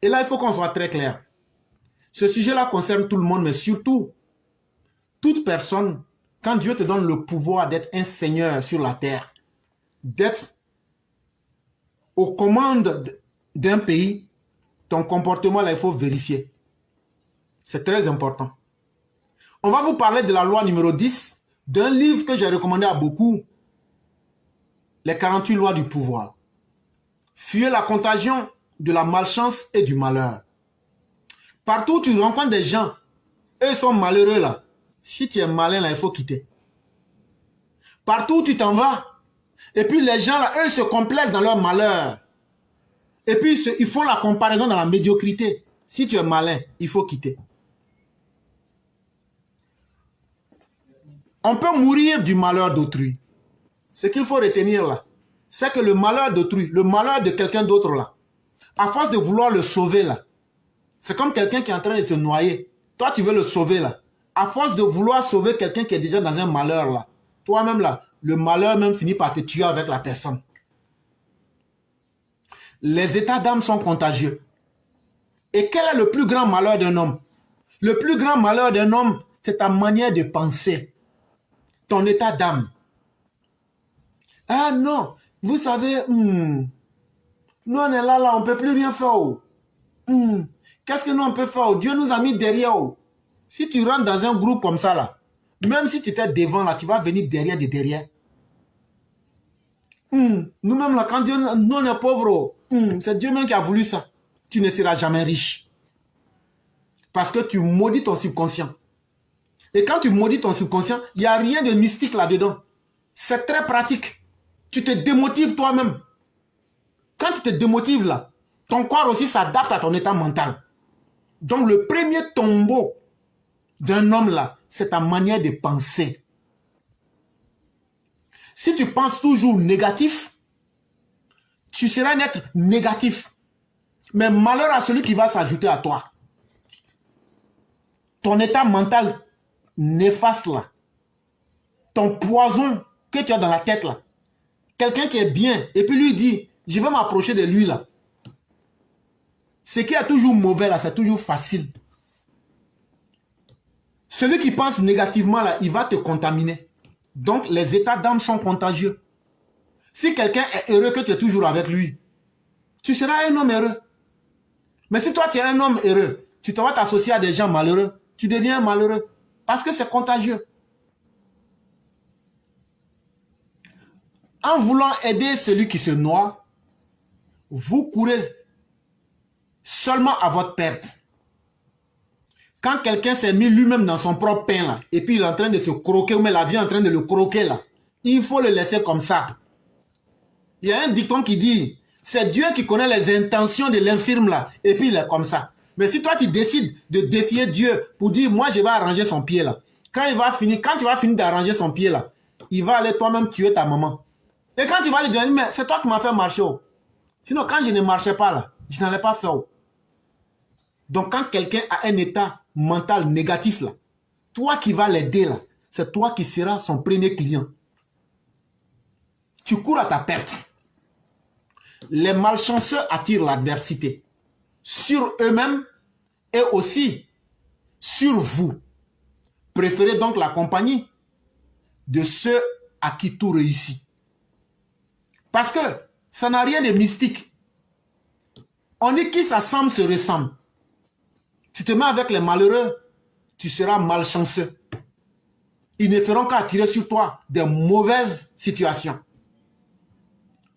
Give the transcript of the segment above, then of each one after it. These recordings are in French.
Et là, il faut qu'on soit très clair. Ce sujet-là concerne tout le monde, mais surtout, toute personne, quand Dieu te donne le pouvoir d'être un seigneur sur la terre, d'être aux commandes d'un pays, ton comportement, là, il faut vérifier. C'est très important. On va vous parler de la loi numéro 10, d'un livre que j'ai recommandé à beaucoup, les 48 lois du pouvoir. Fuyez la contagion de la malchance et du malheur. Partout où tu rencontres des gens, eux sont malheureux là. Si tu es malin là, il faut quitter. Partout où tu t'en vas, et puis les gens là, eux se complaisent dans leur malheur. Et puis ils font la comparaison dans la médiocrité. Si tu es malin, il faut quitter. On peut mourir du malheur d'autrui. Ce qu'il faut retenir là, c'est que le malheur d'autrui, le malheur de quelqu'un d'autre là, à force de vouloir le sauver là, c'est comme quelqu'un qui est en train de se noyer. Toi, tu veux le sauver là. À force de vouloir sauver quelqu'un qui est déjà dans un malheur là, toi-même là, le malheur même finit par te tuer avec la personne. Les états d'âme sont contagieux. Et quel est le plus grand malheur d'un homme? Le plus grand malheur d'un homme, c'est ta manière de penser. Ton état d'âme. Ah non, vous savez, nous on est là, on ne peut plus rien faire. Qu'est-ce que nous on peut faire? Dieu nous a mis derrière. Si tu rentres dans un groupe comme ça, là, même si tu étais devant, là, tu vas venir derrière de derrière. Nous-mêmes, là, quand Dieu, nous on est pauvres, c'est Dieu même qui a voulu ça. Tu ne seras jamais riche. Parce que tu maudis ton subconscient. Et quand tu maudis ton subconscient, il n'y a rien de mystique là-dedans. C'est très pratique. Tu te démotives toi-même. Quand tu te démotives là, ton corps aussi s'adapte à ton état mental. Donc le premier tombeau d'un homme là, c'est ta manière de penser. Si tu penses toujours négatif, tu seras un être négatif. Mais malheur à celui qui va s'ajouter à toi. Ton état mental néfaste là, ton poison que tu as dans la tête là, quelqu'un qui est bien, et puis lui dit, je vais m'approcher de lui là. Ce qui est toujours mauvais là, c'est toujours facile. Celui qui pense négativement là, il va te contaminer. Donc les états d'âme sont contagieux. Si quelqu'un est heureux que tu es toujours avec lui, tu seras un homme heureux. Mais si toi tu es un homme heureux, tu vas t'associer à des gens malheureux, tu deviens malheureux. Parce que c'est contagieux. En voulant aider celui qui se noie, vous courez seulement à votre perte. Quand quelqu'un s'est mis lui-même dans son propre pain, là, et puis il est en train de se croquer, ou mais la vie est en train de le croquer, là, il faut le laisser comme ça. Il y a un dicton qui dit, c'est Dieu qui connaît les intentions de l'infirme, là, et puis il est comme ça. Mais si toi, tu décides de défier Dieu pour dire, moi, je vais arranger son pied, là, quand tu vas finir d'arranger son pied, là, il va aller toi-même tuer ta maman. Et quand tu vas lui dire, mais c'est toi qui m'as fait marcher. Sinon, quand je ne marchais pas, là, je n'allais pas faire. Donc, quand quelqu'un a un état mental négatif, là, toi qui vas l'aider, là, c'est toi qui seras son premier client. Tu cours à ta perte. Les malchanceux attirent l'adversité sur eux-mêmes et aussi sur vous. Préférez donc la compagnie de ceux à qui tout réussit. Parce que ça n'a rien de mystique. On dit qui s'assemble se ressemble. Tu te mets avec les malheureux, tu seras malchanceux. Ils ne feront qu'attirer sur toi des mauvaises situations.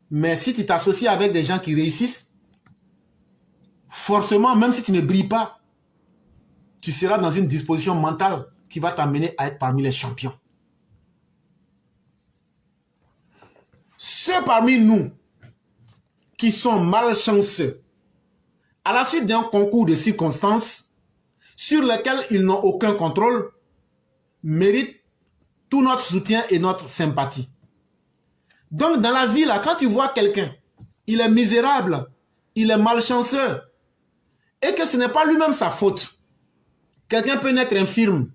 Mais si tu t'associes avec des gens qui réussissent, forcément, même si tu ne brilles pas, tu seras dans une disposition mentale qui va t'amener à être parmi les champions. Ceux parmi nous qui sont malchanceux, à la suite d'un concours de circonstances sur lesquels ils n'ont aucun contrôle, méritent tout notre soutien et notre sympathie. Donc dans la vie, là, quand tu vois quelqu'un, il est misérable, il est malchanceux, et que ce n'est pas lui-même sa faute. Quelqu'un peut naître infirme,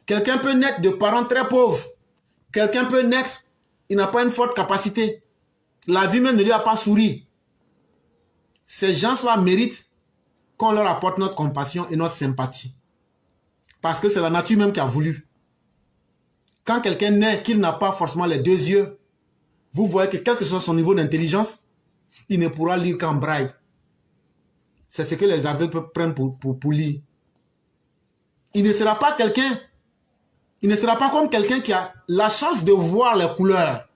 quelqu'un peut naître de parents très pauvres, quelqu'un peut naître, il n'a pas une forte capacité, la vie même ne lui a pas souri. Ces gens-là méritent qu'on leur apporte notre compassion et notre sympathie. Parce que c'est la nature même qui a voulu. Quand quelqu'un naît, qu'il n'a pas forcément les deux yeux, vous voyez que quel que soit son niveau d'intelligence, il ne pourra lire qu'en braille. C'est ce que les aveugles prennent pour lire. Il ne sera pas quelqu'un, il ne sera pas comme quelqu'un qui a la chance de voir les couleurs,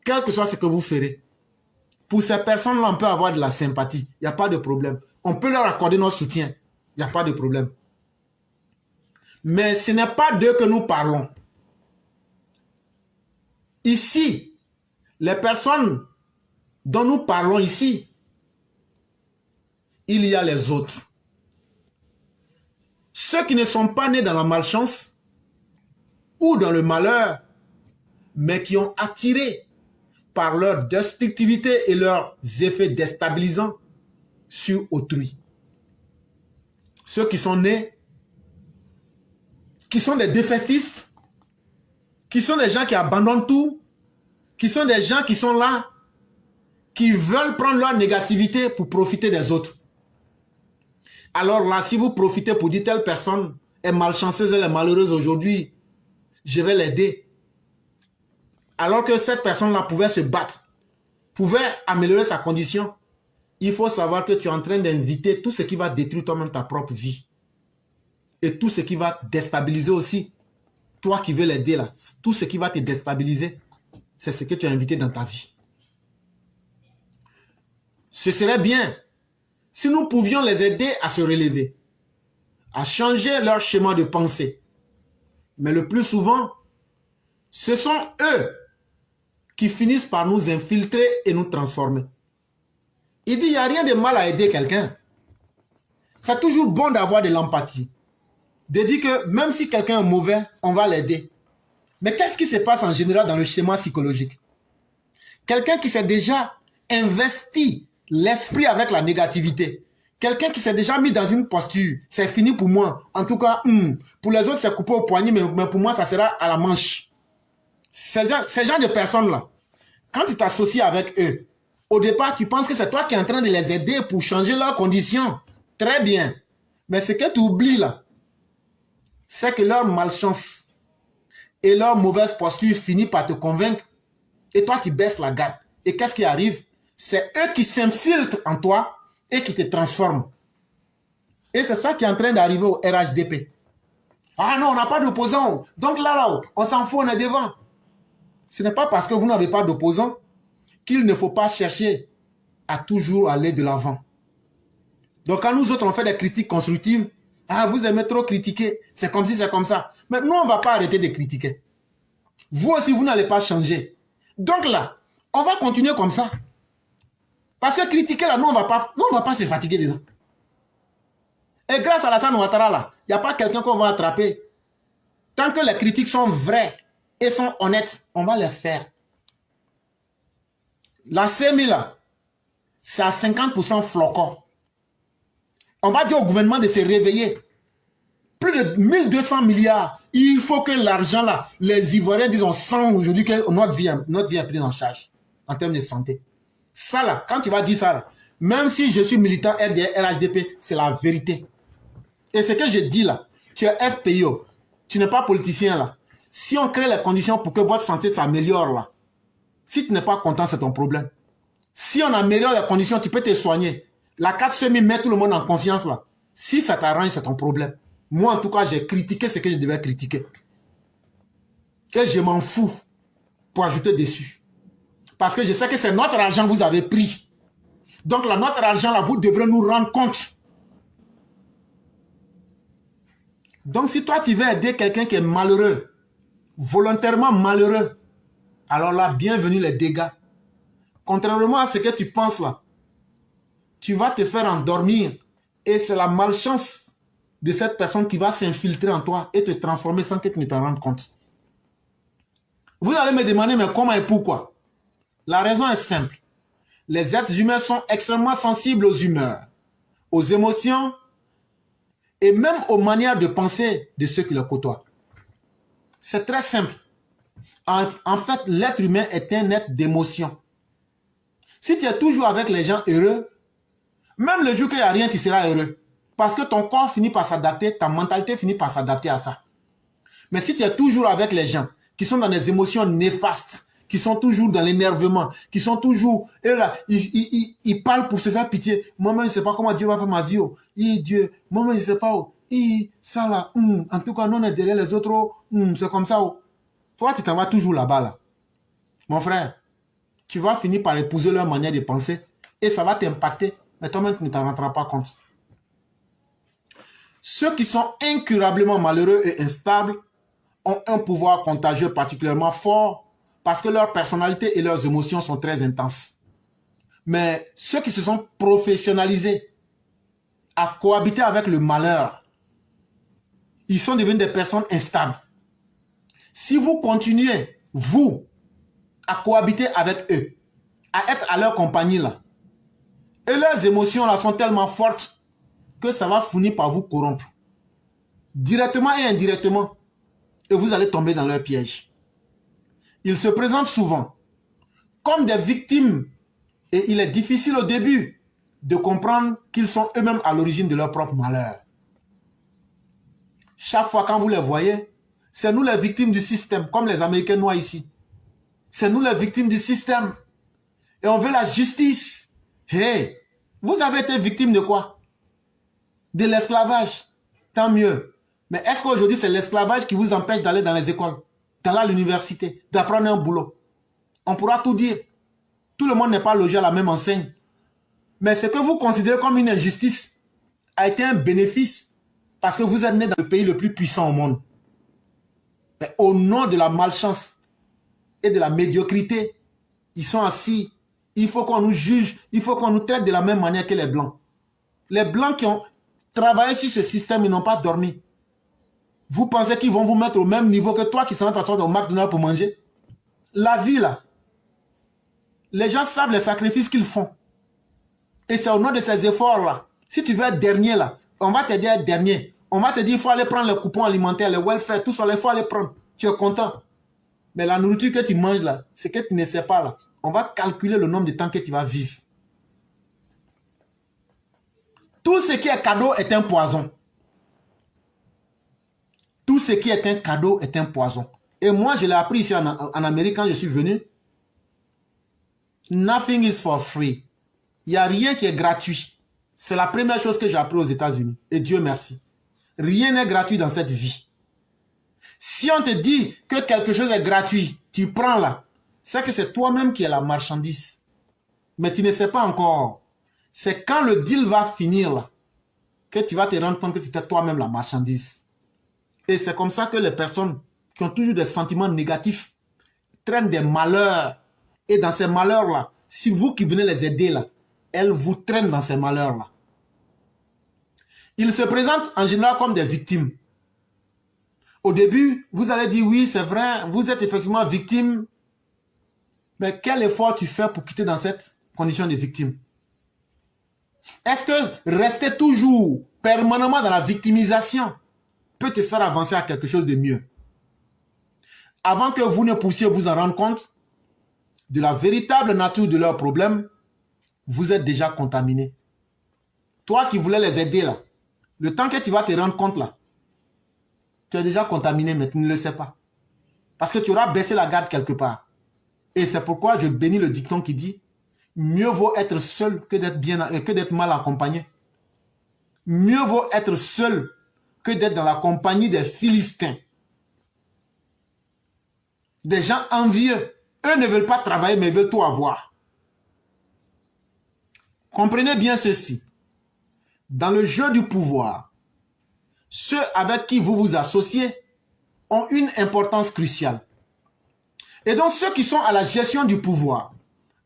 quel que soit ce que vous ferez. Pour ces personnes-là, on peut avoir de la sympathie. Il n'y a pas de problème. On peut leur accorder notre soutien. Il n'y a pas de problème. Mais ce n'est pas d'eux que nous parlons. Ici, les personnes dont nous parlons ici, il y a les autres. Ceux qui ne sont pas nés dans la malchance ou dans le malheur, mais qui ont attiré par leur destructivité et leurs effets déstabilisants sur autrui. Ceux qui sont nés, qui sont des défaitistes, qui sont des gens qui abandonnent tout, qui sont des gens qui sont là, qui veulent prendre leur négativité pour profiter des autres. Alors là, si vous profitez pour dire telle personne est malchanceuse, elle est malheureuse aujourd'hui, je vais l'aider. Alors que cette personne-là pouvait se battre, pouvait améliorer sa condition, il faut savoir que tu es en train d'inviter tout ce qui va détruire toi-même ta propre vie. Et tout ce qui va déstabiliser aussi, toi qui veux l'aider là, tout ce qui va te déstabiliser, c'est ce que tu as invité dans ta vie. Ce serait bien si nous pouvions les aider à se relever, à changer leur schéma de pensée. Mais le plus souvent, ce sont eux qui finissent par nous infiltrer et nous transformer. Il dit, il n'y a rien de mal à aider quelqu'un. C'est toujours bon d'avoir de l'empathie. De dire que même si quelqu'un est mauvais, on va l'aider. Mais qu'est-ce qui se passe en général dans le schéma psychologique? Quelqu'un qui s'est déjà investi l'esprit avec la négativité. Quelqu'un qui s'est déjà mis dans une posture. C'est fini pour moi. En tout cas, pour les autres, c'est coupé au poignet, mais pour moi, ça sera à la manche. Ces gens de personnes-là, quand tu t'associes avec eux, au départ, tu penses que c'est toi qui es en train de les aider pour changer leurs conditions. Très bien. Mais ce que tu oublies là, c'est que leur malchance et leur mauvaise posture finit par te convaincre. Et toi, tu baisses la garde. Et qu'est-ce qui arrive? C'est eux qui s'infiltrent en toi et qui te transforment. Et c'est ça qui est en train d'arriver au RHDP. Ah non, on n'a pas d'opposant. Donc là, on s'en fout, on est devant. Ce n'est pas parce que vous n'avez pas d'opposant qu'il ne faut pas chercher à toujours aller de l'avant. Donc quand nous autres, on fait des critiques constructives, ah, vous aimez trop critiquer, c'est comme si c'est comme ça. Mais nous, on ne va pas arrêter de critiquer. Vous aussi, vous n'allez pas changer. Donc là, on va continuer comme ça. Parce que critiquer là, nous, on va pas se fatiguer dedans. Et grâce à Alassane Ouattara là, il n'y a pas quelqu'un qu'on va attraper. Tant que les critiques sont vraies et sont honnêtes, on va les faire. La CMI là, c'est à 50% flocon. On va dire au gouvernement de se réveiller. Plus de 1200 milliards. Il faut que l'argent là, les Ivoiriens disent on sent aujourd'hui que notre vie est prise en charge en termes de santé. Ça là, quand tu vas dire ça là, même si je suis militant RDR, RHDP, c'est la vérité. Et ce que je dis là, tu es FPIO, tu n'es pas politicien là. Si on crée les conditions pour que votre santé s'améliore là, si tu n'es pas content, c'est ton problème. Si on améliore les conditions, tu peux te soigner. La 4 semi met tout le monde en confiance là. Si ça t'arrange, c'est ton problème. Moi, en tout cas, j'ai critiqué ce que je devais critiquer. Et je m'en fous pour ajouter dessus. Parce que je sais que c'est notre argent que vous avez pris. Donc là, notre argent là, vous devrez nous rendre compte. Donc si toi, tu veux aider quelqu'un qui est malheureux, volontairement malheureux, alors là, bienvenue les dégâts. Contrairement à ce que tu penses là, tu vas te faire endormir et c'est la malchance de cette personne qui va s'infiltrer en toi et te transformer sans que tu ne t'en rendes compte. Vous allez me demander, mais comment et pourquoi? La raison est simple. Les êtres humains sont extrêmement sensibles aux humeurs, aux émotions et même aux manières de penser de ceux qui le côtoient. C'est très simple. En fait, l'être humain est un être d'émotion. Si tu es toujours avec les gens heureux, même le jour qu'il n'y a rien, tu seras heureux. Parce que ton corps finit par s'adapter, ta mentalité finit par s'adapter à ça. Mais si tu es toujours avec les gens qui sont dans des émotions néfastes, qui sont toujours dans l'énervement, qui sont toujours... Et là, ils parlent pour se faire pitié. Maman, je ne sais pas comment Dieu va faire ma vie. Oh. Dieu, maman, je ne sais pas. Oh. Ça là, en tout cas, nous, on est derrière les autres. Oh. C'est comme ça. Oh. Toi, tu t'en vas toujours là-bas. Là. Mon frère, tu vas finir par épouser leur manière de penser et ça va t'impacter. Mais toi-même, tu ne t'en rendras pas compte. Ceux qui sont incurablement malheureux et instables ont un pouvoir contagieux particulièrement fort parce que leur personnalité et leurs émotions sont très intenses. Mais ceux qui se sont professionnalisés à cohabiter avec le malheur, ils sont devenus des personnes instables. Si vous continuez, vous, à cohabiter avec eux, à être à leur compagnie là, et leurs émotions là sont tellement fortes que ça va finir par vous corrompre. Directement et indirectement. Et vous allez tomber dans leur piège. Ils se présentent souvent comme des victimes et il est difficile au début de comprendre qu'ils sont eux-mêmes à l'origine de leur propre malheur. Chaque fois quand vous les voyez, c'est nous les victimes du système, comme les Américains noirs ici. C'est nous les victimes du système. Et on veut la justice. Hey, vous avez été victime de quoi? De l'esclavage. Tant mieux. Mais est-ce qu'aujourd'hui, c'est l'esclavage qui vous empêche d'aller dans les écoles, d'aller à l'université, d'apprendre un boulot? On pourra tout dire. Tout le monde n'est pas logé à la même enseigne. Mais ce que vous considérez comme une injustice a été un bénéfice parce que vous êtes né dans le pays le plus puissant au monde. Mais au nom de la malchance et de la médiocrité, ils sont assis. Il faut qu'on nous juge, il faut qu'on nous traite de la même manière que les Blancs. Les Blancs qui ont travaillé sur ce système, ils n'ont pas dormi. Vous pensez qu'ils vont vous mettre au même niveau que toi qui s'en vas au McDonald's pour manger? La vie là, les gens savent les sacrifices qu'ils font. Et c'est au nom de ces efforts là. Si tu veux être dernier là, on va t'aider à être dernier. On va te dire il faut aller prendre les coupons alimentaires, les welfare, tout ça, il faut aller prendre. Tu es content. Mais la nourriture que tu manges là, c'est que tu ne sais pas là. On va calculer le nombre de temps que tu vas vivre. Tout ce qui est cadeau est un poison. Tout ce qui est un cadeau est un poison. Et moi, je l'ai appris ici en Amérique quand je suis venu. Nothing is for free. Il n'y a rien qui est gratuit. C'est la première chose que j'ai appris aux États-Unis. Et Dieu merci. Rien n'est gratuit dans cette vie. Si on te dit que quelque chose est gratuit, tu prends là, c'est que c'est toi-même qui es la marchandise. Mais tu ne sais pas encore. C'est quand le deal va finir là, que tu vas te rendre compte que c'était toi-même la marchandise. Et c'est comme ça que les personnes qui ont toujours des sentiments négatifs traînent des malheurs. Et dans ces malheurs-là, si vous qui venez les aider là, elles vous traînent dans ces malheurs-là. Ils se présentent en général comme des victimes. Au début, vous allez dire oui, c'est vrai, vous êtes effectivement victime. Mais quel effort tu fais pour quitter dans cette condition de victime? Est-ce que rester toujours permanemment dans la victimisation peut te faire avancer à quelque chose de mieux? Avant que vous ne puissiez vous en rendre compte de la véritable nature de leurs problèmes, vous êtes déjà contaminé. Toi qui voulais les aider là, le temps que tu vas te rendre compte là, tu es déjà contaminé mais tu ne le sais pas. Parce que tu auras baissé la garde quelque part. Et c'est pourquoi je bénis le dicton qui dit mieux vaut être seul que d'être mal accompagné. Mieux vaut être seul que d'être dans la compagnie des Philistins. Des gens envieux. Eux ne veulent pas travailler, mais veulent tout avoir. Comprenez bien ceci. Dans le jeu du pouvoir, ceux avec qui vous vous associez ont une importance cruciale. Et donc ceux qui sont à la gestion du pouvoir,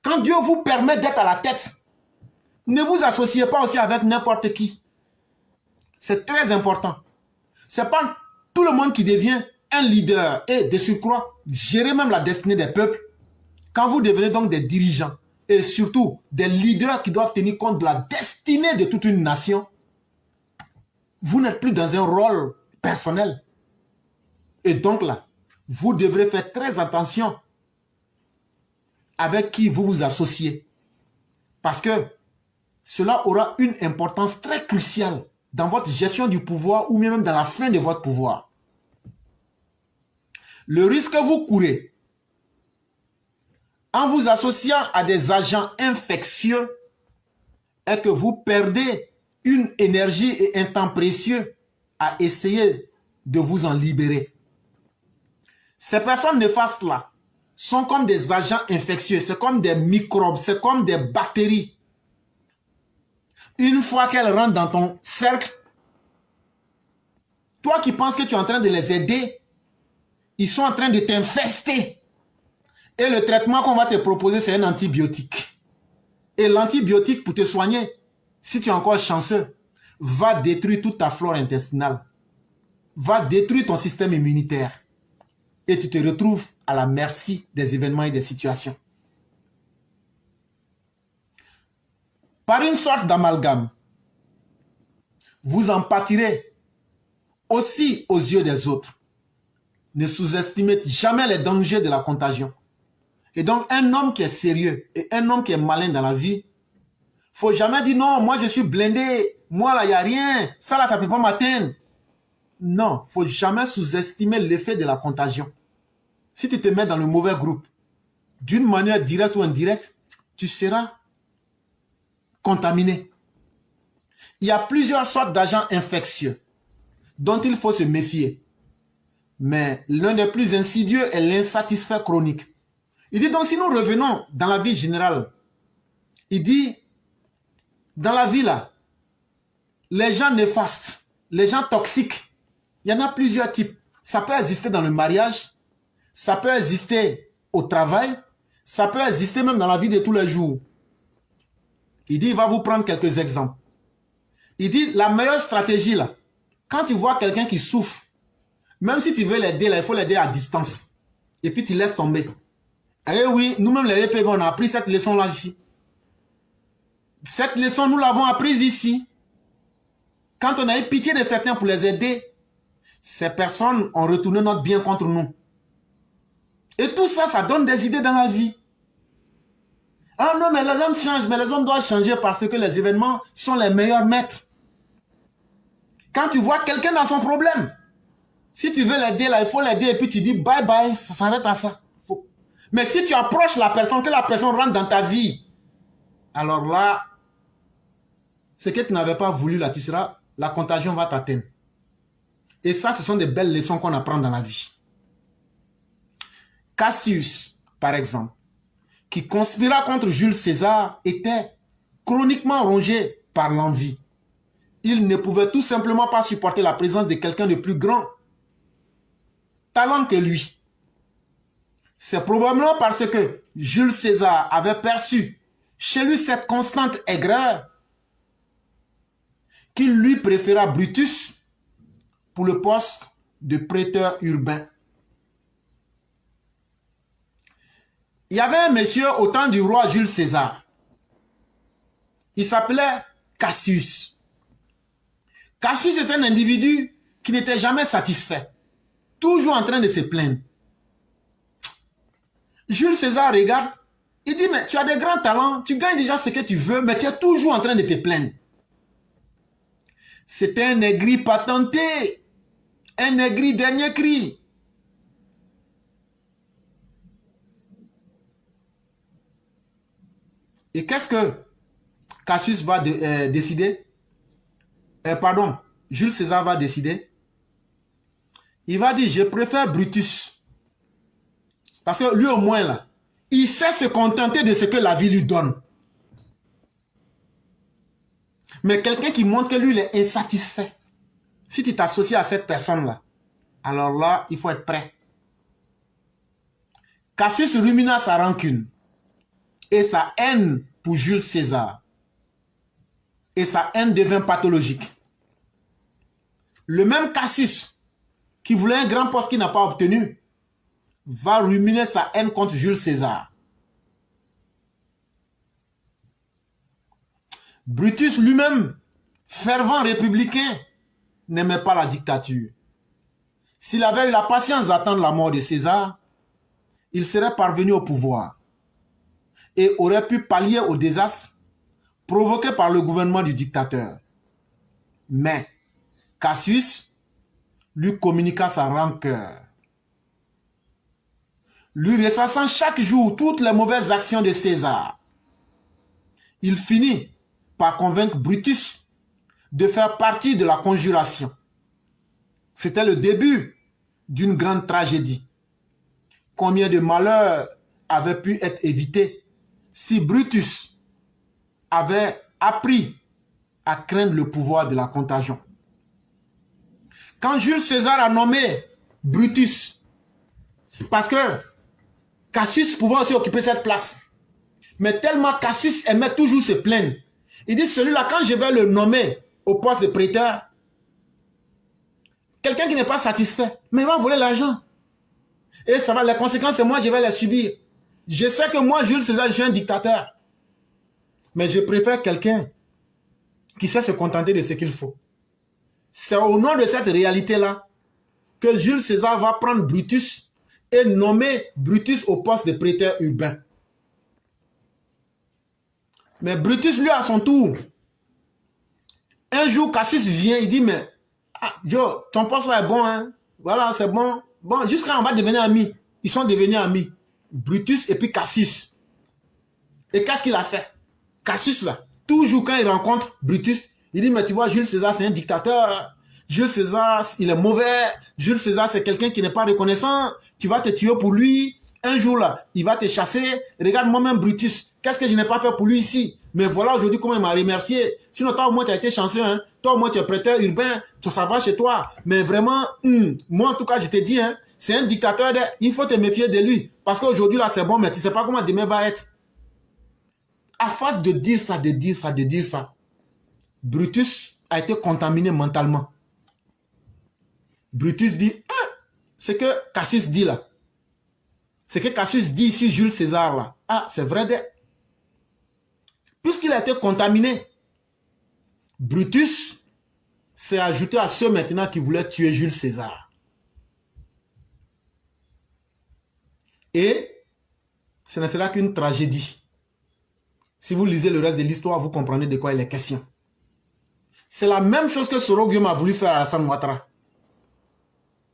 quand Dieu vous permet d'être à la tête, ne vous associez pas aussi avec n'importe qui. C'est très important. Ce n'est pas tout le monde qui devient un leader et de surcroît gérer même la destinée des peuples. Quand vous devenez donc des dirigeants et surtout des leaders qui doivent tenir compte de la destinée de toute une nation, vous n'êtes plus dans un rôle personnel. Et donc là, vous devrez faire très attention avec qui vous vous associez. Parce que cela aura une importance très cruciale dans votre gestion du pouvoir ou même dans la fin de votre pouvoir. Le risque que vous courez en vous associant à des agents infectieux est que vous perdez une énergie et un temps précieux à essayer de vous en libérer. Ces personnes néfastes-là sont comme des agents infectieux, c'est comme des microbes, c'est comme des bactéries. Une fois qu'elles rentrent dans ton cercle, toi qui penses que tu es en train de les aider, ils sont en train de t'infester. Et le traitement qu'on va te proposer, c'est un antibiotique. Et l'antibiotique pour te soigner, si tu es encore chanceux, va détruire toute ta flore intestinale, va détruire ton système immunitaire. Et tu te retrouves à la merci des événements et des situations. Par une sorte d'amalgame, vous en pâtirez aussi aux yeux des autres. Ne sous-estimez jamais les dangers de la contagion. Et donc, un homme qui est sérieux et un homme qui est malin dans la vie, il ne faut jamais dire non, moi je suis blindé, moi là, il n'y a rien, ça là, ça ne peut pas m'atteindre. Non, il ne faut jamais sous-estimer l'effet de la contagion. Si tu te mets dans le mauvais groupe, d'une manière directe ou indirecte, tu seras contaminé. Il y a plusieurs sortes d'agents infectieux dont il faut se méfier. Mais l'un des plus insidieux est l'insatisfait chronique. Il dit donc si nous revenons dans la vie générale, il dit dans la vie là, les gens néfastes, les gens toxiques, il y en a plusieurs types. Ça peut exister dans le mariage, ça peut exister au travail, ça peut exister même dans la vie de tous les jours. Il dit, il va vous prendre quelques exemples. Il dit, la meilleure stratégie là, quand tu vois quelqu'un qui souffre, même si tu veux l'aider là, il faut l'aider à distance. Et puis tu laisses tomber. Eh oui, nous-mêmes les EPV, on a appris cette leçon là ici. Cette leçon, nous l'avons apprise ici. Quand on a eu pitié de certains pour les aider, ces personnes ont retourné notre bien contre nous. Et tout ça, ça donne des idées dans la vie. Ah non, mais les hommes changent, mais les hommes doivent changer parce que les événements sont les meilleurs maîtres. Quand tu vois quelqu'un dans son problème, si tu veux l'aider, là, il faut l'aider et puis tu dis bye bye, ça s'arrête à ça. Mais si tu approches la personne, que la personne rentre dans ta vie, alors là, ce que tu n'avais pas voulu, là, tu seras, la contagion va t'atteindre. Et ça, ce sont des belles leçons qu'on apprend dans la vie. Cassius, par exemple, qui conspira contre Jules César, était chroniquement rongé par l'envie. Il ne pouvait tout simplement pas supporter la présence de quelqu'un de plus grand talent que lui. C'est probablement parce que Jules César avait perçu chez lui cette constante aigreur qu'il lui préféra Brutus pour le poste de préteur urbain. Il y avait un monsieur au temps du roi Jules César. Il s'appelait Cassius. Cassius était un individu qui n'était jamais satisfait. Toujours en train de se plaindre. Jules César regarde, il dit, mais tu as des grands talents, tu gagnes déjà ce que tu veux, mais tu es toujours en train de te plaindre. C'était un aigri patenté, un aigri dernier cri. Et qu'est-ce que Cassius va décider? Pardon, Jules César va décider. Il va dire, je préfère Brutus. Parce que lui au moins là, il sait se contenter de ce que la vie lui donne. Mais quelqu'un qui montre que lui il est insatisfait, si tu t'associes à cette personne-là, alors là, il faut être prêt. Cassius rumina sa rancune et sa haine pour Jules César. Et sa haine devint pathologique. Le même Cassius qui voulait un grand poste qu'il n'a pas obtenu, va ruminer sa haine contre Jules César. Brutus lui-même, fervent républicain, n'aimait pas la dictature. S'il avait eu la patience d'attendre la mort de César, il serait parvenu au pouvoir et aurait pu pallier au désastre provoqué par le gouvernement du dictateur. Mais Cassius lui communiqua sa rancœur, lui ressassant chaque jour toutes les mauvaises actions de César. Il finit par convaincre Brutus de faire partie de la conjuration. C'était le début d'une grande tragédie. Combien de malheurs avaient pu être évités si Brutus avait appris à craindre le pouvoir de la contagion. Quand Jules César a nommé Brutus, parce que Cassius pouvait aussi occuper cette place, mais tellement Cassius aimait toujours se plaindre, il dit, celui-là, quand je vais le nommer au poste de prêteur, quelqu'un qui n'est pas satisfait, mais il va voler l'argent. Et ça va, les conséquences, moi, je vais les subir. Je sais que moi, Jules César, je suis un dictateur. Mais je préfère quelqu'un qui sait se contenter de ce qu'il faut. C'est au nom de cette réalité-là que Jules César va prendre Brutus et nommer Brutus au poste de prêteur urbain. Mais Brutus, lui, à son tour, un jour, Cassius vient, il dit, mais, Joe, ton poste là est bon, hein? Voilà, c'est bon. Bon, jusqu'à on va devenir amis. Ils sont devenus amis. Brutus et puis Cassius. Et qu'est-ce qu'il a fait? Cassius, là, toujours quand il rencontre Brutus, il dit, mais tu vois, Jules César, c'est un dictateur. Jules César, il est mauvais. Jules César, c'est quelqu'un qui n'est pas reconnaissant. Tu vas te tuer pour lui. Un jour, là, il va te chasser. Regarde moi-même, Brutus. Qu'est-ce que je n'ai pas fait pour lui ici? Mais voilà aujourd'hui comment il m'a remercié. Sinon, toi, au moins, tu as été chanceux. Hein? Toi, au moins, tu es prêteur urbain. Ça va chez toi. Mais vraiment, moi, en tout cas, je te dis, hein, c'est un dictateur. Il faut te méfier de lui. Parce qu'aujourd'hui, là, c'est bon, mais tu ne sais pas comment demain va être. À force de dire ça, de dire ça, de dire ça, Brutus a été contaminé mentalement. Brutus dit, ce que Cassius dit là, ce que Cassius dit ici, Jules César là, c'est vrai. Puisqu'il a été contaminé, Brutus s'est ajouté à ceux maintenant qui voulaient tuer Jules César. Et ce ne sera qu'une tragédie. Si vous lisez le reste de l'histoire, vous comprenez de quoi il est question. C'est la même chose que Soro Guillaume a voulu faire à Alassane Ouattara.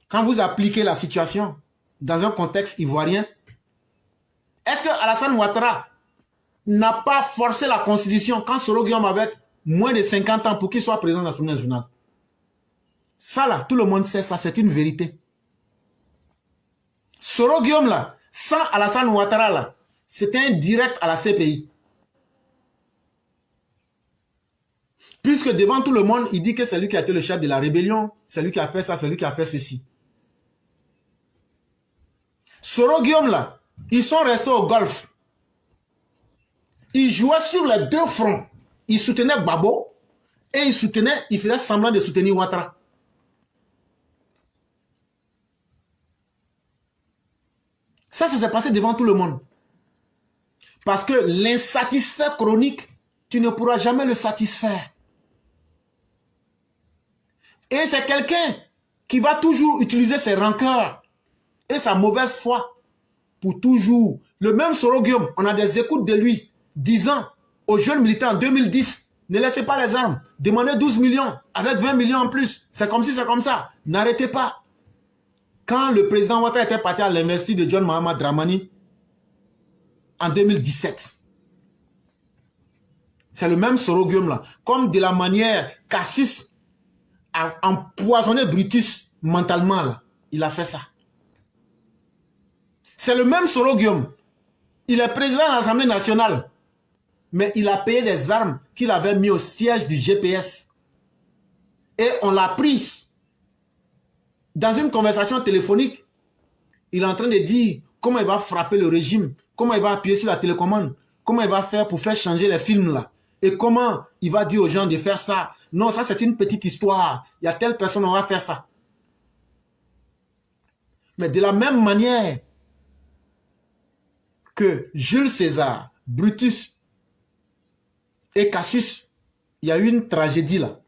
Quand vous appliquez la situation dans un contexte ivoirien, est-ce que Alassane Ouattara n'a pas forcé la constitution quand Soro Guillaume avait moins de 50 ans pour qu'il soit président de l'Assemblée nationale? Ça là, tout le monde sait ça, c'est une vérité. Soro Guillaume là, sans Alassane Ouattara là, c'était un direct à la CPI. Puisque devant tout le monde, il dit que c'est lui qui a été le chef de la rébellion, c'est lui qui a fait ça, c'est lui qui a fait ceci. Soro Guillaume là, ils sont restés au golf. Ils jouaient sur les deux fronts. Ils soutenaient Gbagbo et ils faisaient semblant de soutenir Ouattara. Ça s'est passé devant tout le monde. Parce que l'insatisfait chronique, tu ne pourras jamais le satisfaire. Et c'est quelqu'un qui va toujours utiliser ses rancœurs et sa mauvaise foi pour toujours. Le même Soro Guillaume, on a des écoutes de lui disant aux jeunes militants en 2010, ne laissez pas les armes, demandez 12 millions avec 20 millions en plus. C'est comme si c'est comme ça. N'arrêtez pas. Quand le président Ouattara était parti à l'investiture de John Mahama Dramani en 2017, c'est le même Soro Guillaume là. Comme de la manière Cassius a empoisonné Brutus mentalement là. Il a fait ça. C'est le même Soro Guillaume. Il est président de l'Assemblée nationale. Mais il a payé les armes qu'il avait mis au siège du GPS. Et on l'a pris. Dans une conversation téléphonique, il est en train de dire comment il va frapper le régime, comment il va appuyer sur la télécommande, comment il va faire pour faire changer les films là. Et comment il va dire aux gens de faire ça. Non, ça c'est une petite histoire. Il y a telle personne, on va faire ça. Mais de la même manière que Jules César, Brutus et Cassius, il y a eu une tragédie là.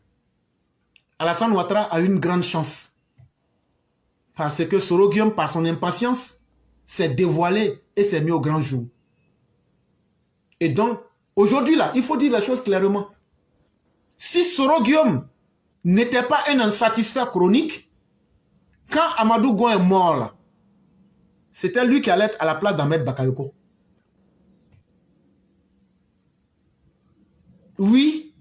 Alassane Ouattara a eu une grande chance. Parce que Soro Guillaume, par son impatience, s'est dévoilé et s'est mis au grand jour. Et donc, aujourd'hui là, il faut dire les choses clairement. Si Soro Guillaume n'était pas un insatisfait chronique, quand Amadou Gon est mort, c'était lui qui allait être à la place d'Ahmed Bakayoko. Oui,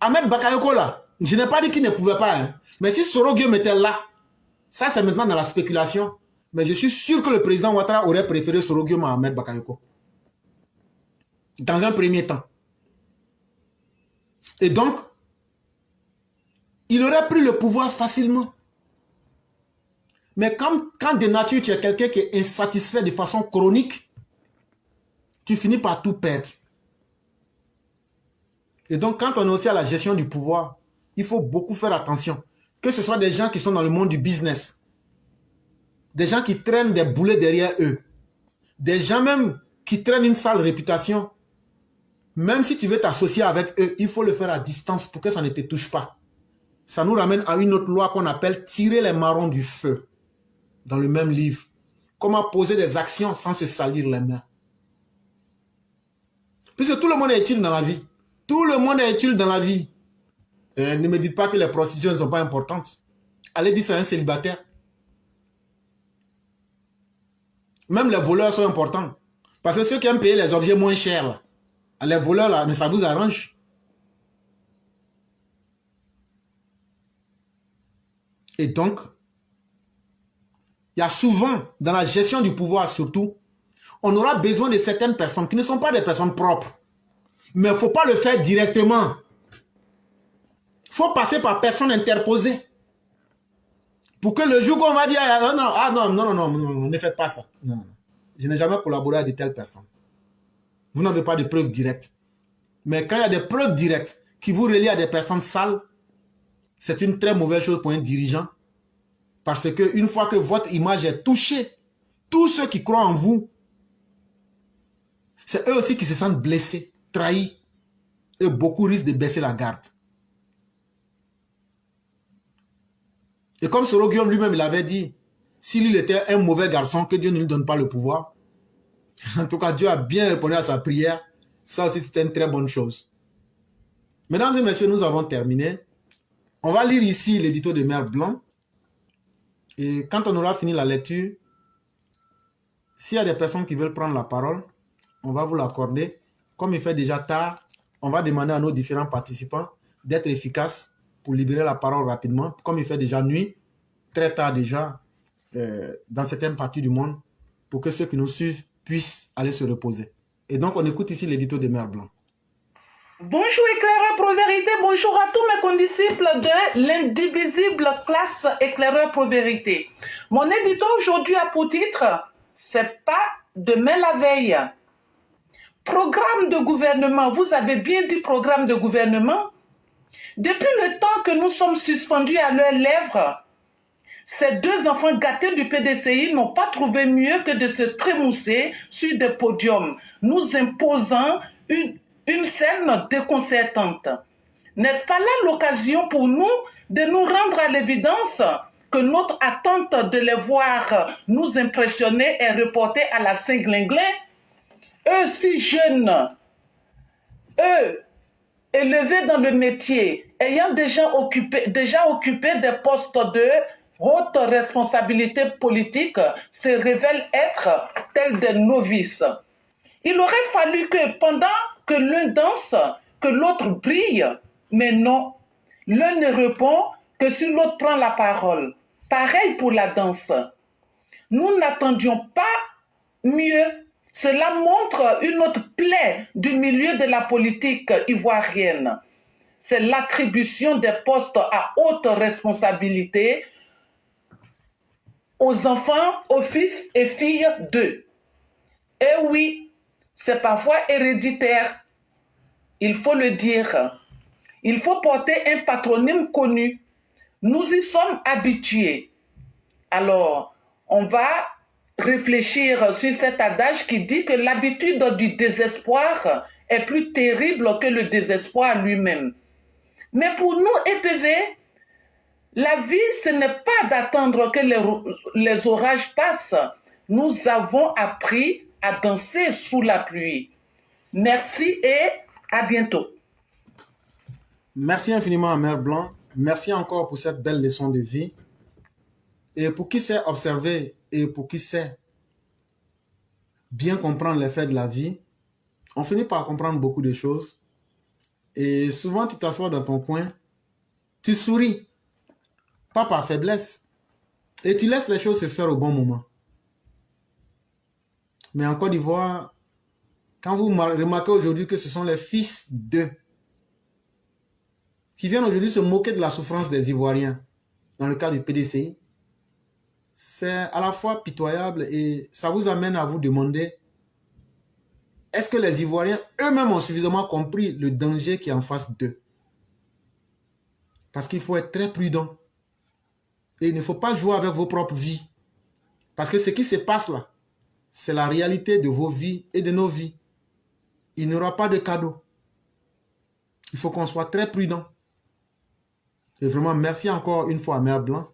Ahmed Bakayoko là, je n'ai pas dit qu'il ne pouvait pas, hein. Mais si Soro Guillaume était là, ça c'est maintenant dans la spéculation, mais je suis sûr que le président Ouattara aurait préféré Soro Guillaume à Ahmed Bakayoko. Dans un premier temps. Et donc, il aurait pris le pouvoir facilement. Mais quand de nature tu es quelqu'un qui est insatisfait de façon chronique, tu finis par tout perdre. Et donc, quand on est aussi à la gestion du pouvoir, il faut beaucoup faire attention. Que ce soit des gens qui sont dans le monde du business, des gens qui traînent des boulets derrière eux, des gens même qui traînent une sale réputation. Même si tu veux t'associer avec eux, il faut le faire à distance pour que ça ne te touche pas. Ça nous ramène à une autre loi qu'on appelle tirer les marrons du feu. Dans le même livre. Comment poser des actions sans se salir les mains. Puisque tout le monde est utile dans la vie. Tout le monde est utile dans la vie. Ne me dites pas que les prostituées ne sont pas importantes. Allez dire ça à un célibataire. Même les voleurs sont importants. Parce que ceux qui aiment payer les objets moins chers, là, les voleurs, là, mais ça vous arrange. Et donc, il y a souvent, dans la gestion du pouvoir surtout, on aura besoin de certaines personnes qui ne sont pas des personnes propres. Mais il ne faut pas le faire directement. Il faut passer par personne interposée. Pour que le jour qu'on va dire, non, ne faites pas ça. Non. Je n'ai jamais collaboré avec de telles personnes. Vous n'avez pas de preuves directes. Mais quand il y a des preuves directes qui vous relient à des personnes sales, c'est une très mauvaise chose pour un dirigeant. Parce qu'une fois que votre image est touchée, tous ceux qui croient en vous, c'est eux aussi qui se sentent blessés, trahis. Et beaucoup risquent de baisser la garde. Et comme Soro Guillaume lui-même l'avait dit, s'il était un mauvais garçon, que Dieu ne lui donne pas le pouvoir. En tout cas, Dieu a bien répondu à sa prière. Ça aussi, c'était une très bonne chose. Mesdames et messieurs, nous avons terminé. On va lire ici l'édito de Mère Blanc. Et quand on aura fini la lecture, s'il y a des personnes qui veulent prendre la parole, on va vous l'accorder. Comme il fait déjà tard, on va demander à nos différents participants d'être efficaces pour libérer la parole rapidement. Comme il fait déjà nuit, très tard déjà, dans certaines parties du monde, pour que ceux qui nous suivent puissent aller se reposer. Et donc, on écoute ici l'édito de Mère Blanc. Bonjour éclaireur pro-vérité, bonjour à tous mes condisciples de l'indivisible classe éclaireur pro-vérité. Mon édito aujourd'hui a pour titre « C'est pas demain la veille ». Programme de gouvernement, vous avez bien dit programme de gouvernement. Depuis le temps que nous sommes suspendus à leurs lèvres, ces deux enfants gâtés du PDCI n'ont pas trouvé mieux que de se trémousser sur des podiums, nous imposant une scène déconcertante. N'est-ce pas là l'occasion pour nous de nous rendre à l'évidence que notre attente de les voir nous impressionner est reportée à la Saint-Glinglin? Eux si jeunes, eux élevés dans le métier, ayant déjà occupé des postes de haute responsabilité politique, se révèlent être tels des novices. Il aurait fallu que pendant que l'un danse, que l'autre brille, mais non, l'un ne répond que si l'autre prend la parole. Pareil pour la danse. Nous n'attendions pas mieux. Cela montre une autre plaie du milieu de la politique ivoirienne. C'est l'attribution des postes à haute responsabilité aux enfants, aux fils et filles d'eux. Et oui, c'est parfois héréditaire. Il faut le dire. Il faut porter un patronyme connu. Nous y sommes habitués. Alors, on va réfléchir sur cet adage qui dit que l'habitude du désespoir est plus terrible que le désespoir lui-même. Mais pour nous, EPV, la vie, ce n'est pas d'attendre que les orages passent. Nous avons appris à danser sous la pluie. Merci et à bientôt. Merci infiniment à Mère Blanc. Merci encore pour cette belle leçon de vie. Et pour qui sait observer et pour qui sait bien comprendre les faits de la vie, on finit par comprendre beaucoup de choses. Et souvent, tu t'assois dans ton coin, tu souris, pas par faiblesse, et tu laisses les choses se faire au bon moment. Mais en Côte d'Ivoire, quand vous remarquez aujourd'hui que ce sont les fils d'eux qui viennent aujourd'hui se moquer de la souffrance des Ivoiriens dans le cas du PDCI, c'est à la fois pitoyable et ça vous amène à vous demander est-ce que les Ivoiriens eux-mêmes ont suffisamment compris le danger qui est en face d'eux? Parce qu'il faut être très prudent. Et il ne faut pas jouer avec vos propres vies. Parce que ce qui se passe là, c'est la réalité de vos vies et de nos vies. Il n'y aura pas de cadeau. Il faut qu'on soit très prudent. Et vraiment, merci encore une fois à Mère Blanc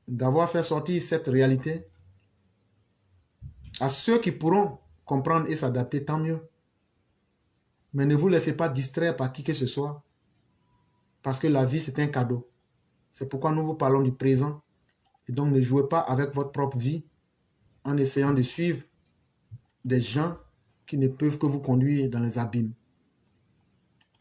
d'avoir fait sortir cette réalité. À ceux qui pourront comprendre et s'adapter, tant mieux. Mais ne vous laissez pas distraire par qui que ce soit. Parce que la vie, c'est un cadeau. C'est pourquoi nous vous parlons du présent. Et donc, ne jouez pas avec votre propre vie en essayant de suivre des gens qui ne peuvent que vous conduire dans les abîmes.